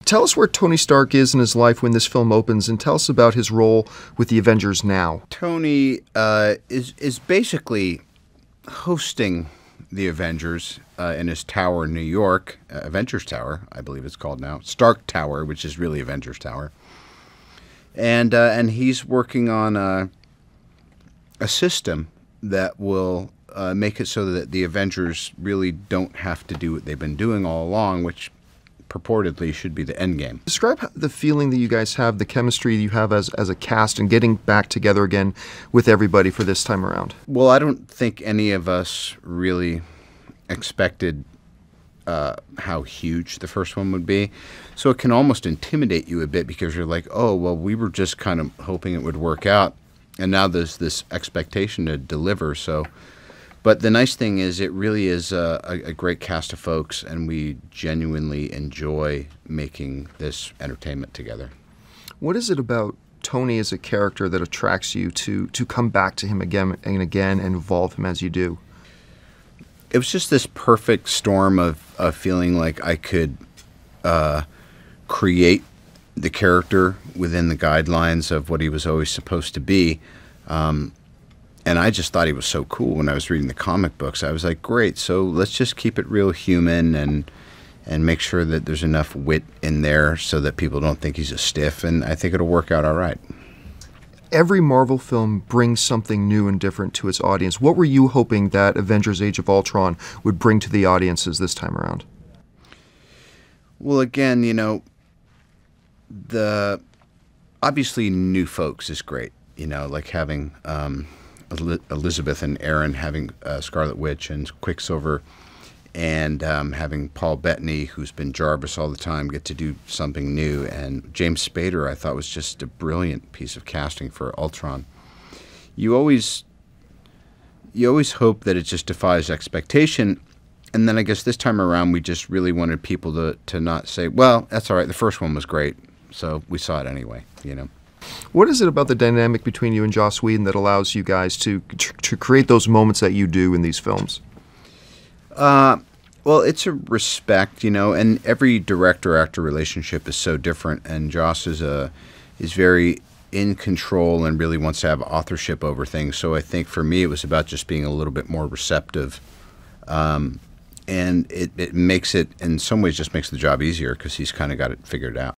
Tell us where Tony Stark is in his life when this film opens, and tell us about his role with the Avengers now. Tony is basically hosting the Avengers in his tower in New York, Avengers Tower, I believe it's called now, Stark Tower, which is really Avengers Tower. And he's working on a system that will make it so that the Avengers really don't have to do what they've been doing all along, which purportedly should be the end game. Describe the feeling that you guys have, the chemistry you have as a cast, and getting back together again with everybody for this time around. Well, I don't think any of us really expected how huge the first one would be. So it can almost intimidate you a bit because you're like, oh, well, we were just kind of hoping it would work out. And now there's this expectation to deliver. So, but the nice thing is it really is a great cast of folks, and we genuinely enjoy making this entertainment together. What is it about Tony as a character that attracts you to come back to him again and again and involve him as you do? It was just this perfect storm of feeling like I could create the character within the guidelines of what he was always supposed to be. And I just thought he was so cool when I was reading the comic books. I was like, great, so let's just keep it real human and make sure that there's enough wit in there so that people don't think he's a stiff, and I think it'll work out all right. Every Marvel film brings something new and different to its audience. What were you hoping that Avengers Age of Ultron would bring to the audiences this time around? Well, again, you know, obviously new folks is great, you know, like having Elizabeth and Aaron, having Scarlet Witch and Quicksilver, and having Paul Bettany, who's been Jarvis all the time, get to do something new. And James Spader, I thought, was just a brilliant piece of casting for Ultron. You always hope that it just defies expectation. And then I guess this time around, we just really wanted people to not say, well, that's all right, the first one was great, so we saw it anyway, you know. What is it about the dynamic between you and Joss Whedon that allows you guys to create those moments that you do in these films? Well, it's a respect, you know, and every director-actor relationship is so different, and Joss is very in control and really wants to have authorship over things. So I think for me it was about just being a little bit more receptive, and it makes it, in some ways, just makes the job easier because he's kind of got it figured out.